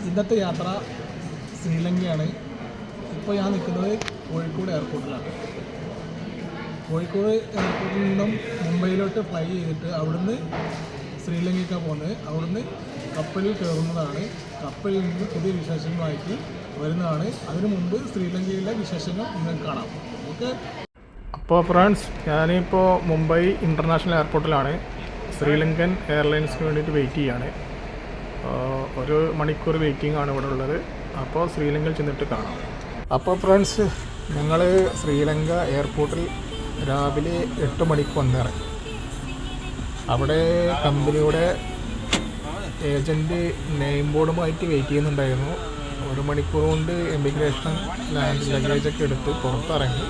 ഇന്നത്തെ യാത്ര ശ്രീലങ്കയാണ്. ഇപ്പോൾ ഞാൻ നിൽക്കുന്നത് കോഴിക്കോട് എയർപോർട്ടിലാണ്. കോഴിക്കോട് എയർപോർട്ടിൽ നിന്നും മുംബൈയിലോട്ട് ഫ്ലൈ ചെയ്തിട്ട് അവിടുന്ന് ശ്രീലങ്കയ്ക്കാണ് പോകുന്നത്. അവിടുന്ന് കപ്പലിൽ കയറുന്നതാണ്. കപ്പലിൽ നിന്ന് പുതിയ വിശേഷങ്ങളുമായിട്ട് വരുന്നതാണ്. അതിനു മുമ്പ് ശ്രീലങ്കയിലെ വിശേഷങ്ങൾ നിങ്ങൾക്ക് കാണാം. ഓക്കെ. അപ്പോൾ ഫ്രണ്ട്സ്, ഞാനിപ്പോൾ മുംബൈ ഇൻ്റർനാഷണൽ എയർപോർട്ടിലാണ്. ശ്രീലങ്കൻ എയർലൈൻസിന് വേണ്ടിയിട്ട് വെയിറ്റ് ചെയ്യാണ്. 1 മണിക്കൂർ വെയിറ്റിംഗ് ആണ് ഇവിടെ ഉള്ളത്. അപ്പോൾ ശ്രീലങ്കയിൽ ചെന്നിട്ട് കാണാം. അപ്പോൾ ഫ്രണ്ട്സ്, ഞങ്ങൾ ശ്രീലങ്ക എയർപോർട്ടിൽ രാവിലെ 8 മണിക്ക് വന്നിറങ്ങി. അവിടെ കമ്പനിയുടെ ഏജൻറ്റ് നെയിം ബോർഡുമായിട്ട് വെയിറ്റ് ചെയ്യുന്നുണ്ടായിരുന്നു. 1 മണിക്കൂർ കൊണ്ട് എമിഗ്രേഷൻ ലാൻഡ് ലഗേജൊക്കെ എടുത്ത് പുറത്തിറങ്ങി.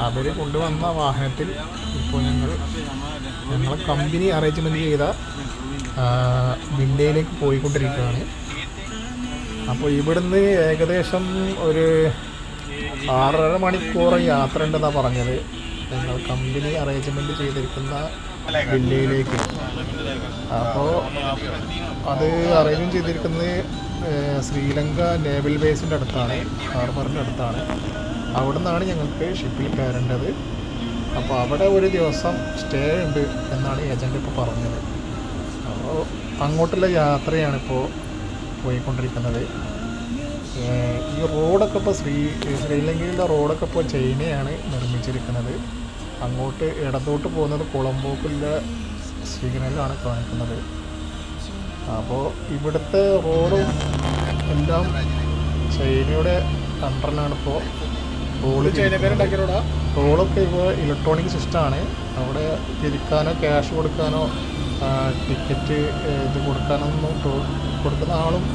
അവർ കൊണ്ടുവന്ന വാഹനത്തിൽ ഇപ്പോൾ ഞങ്ങളെ കമ്പനി അറേഞ്ച്മെൻറ്റ് ചെയ്ത വില്ലയിലേക്ക് പോയിക്കൊണ്ടിരിക്കുകയാണ്. അപ്പോൾ ഇവിടുന്ന് ഏകദേശം ഒരു 6.5 മണിക്കൂർ യാത്ര ഉണ്ടെന്നാണ് പറഞ്ഞത്. ഞങ്ങൾ കമ്പനി അറേഞ്ച്മെൻറ്റ് ചെയ്തിരിക്കുന്ന വില്ലയിലേക്ക്. അപ്പോൾ അത് അറേഞ്ച് ചെയ്തിരിക്കുന്നത് ശ്രീലങ്ക നേവൽ ബേസിൻ്റെ അടുത്താണ്, ഹാർബറിൻ്റെ അടുത്താണ്. അവിടെ നിന്നാണ് ഞങ്ങൾക്ക് ഷിപ്പിൽ കയറേണ്ടത്. അപ്പോൾ അവിടെ ഒരു ദിവസം സ്റ്റേ ഉണ്ട് എന്നാണ് ഏജൻറ്റ് ഇപ്പോൾ പറഞ്ഞത്. അപ്പോൾ അങ്ങോട്ടുള്ള യാത്രയാണിപ്പോൾ പോയിക്കൊണ്ടിരിക്കുന്നത്. ഈ റോഡൊക്കെ ഇപ്പോൾ ശ്രീലങ്കയിലെ റോഡൊക്കെ ഇപ്പോൾ ചൈനയാണ് നിർമ്മിച്ചിരിക്കുന്നത്. അങ്ങോട്ട് ഇടത്തോട്ട് പോകുന്നത് കൊളംബോക്കുള്ള സിഗ്നലാണ് കാണിക്കുന്നത്. അപ്പോൾ ഇവിടുത്തെ റോഡും എല്ലാം ചൈനയുടെ അണ്ടറിലാണിപ്പോൾ. റോഡൊക്കെ ഇപ്പോൾ ഇലക്ട്രോണിക് സിസ്റ്റമാണ്. അവിടെ തിരിക്കാനോ ക്യാഷ് കൊടുക്കാനോ ടിക്കറ്റ് ഇത് കൊടുക്കാനൊന്നും കൊടുക്കുന്ന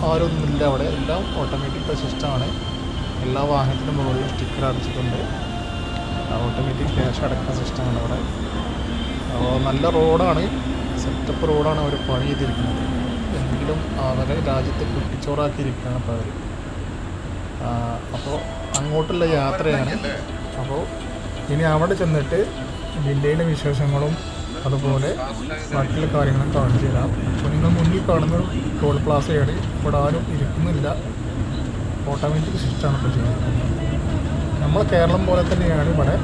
ആരൊന്നുമില്ല അവിടെ. എല്ലാം ഓട്ടോമാറ്റിക് സിസ്റ്റമാണ്. എല്ലാ വാഹനത്തിനും മുകളിൽ സ്റ്റിക്കർ അടിച്ചിട്ടുണ്ട്. ഓട്ടോമാറ്റിക് ക്യാഷ് അടക്കുന്ന സിസ്റ്റമാണ് അവിടെ. അപ്പോൾ നല്ല റോഡാണ്, സെറ്റപ്പ് റോഡാണ് അവർ പണി ചെയ്തിരിക്കുന്നത്. എങ്കിലും അവരെ രാജ്യത്തെ കുട്ടിച്ചോറാക്കിയിരിക്കുകയാണ് ഇപ്പോൾ അവർ. അപ്പോൾ അങ്ങോട്ടുള്ള യാത്രയാണ്. അപ്പോൾ ഇനി അവിടെ ചെന്നിട്ട് ജില്ലയിലെ വിശേഷങ്ങളും അതുപോലെ ബാക്കിയുള്ള കാര്യങ്ങളും കാണിച്ചു തരാം. അപ്പോൾ നിങ്ങൾ മുന്നിൽ കാണുന്ന ടോൾ പ്ലാസയാണ്. ഇവിടെ ആരും ഇരിക്കുന്നില്ല, ഓട്ടോമാറ്റിക് സിസ്റ്റമാണ് ഇപ്പോൾ ചെയ്യുന്നത്. നമ്മളെ കേരളം പോലെ തന്നെയാണ് ഇവിടെ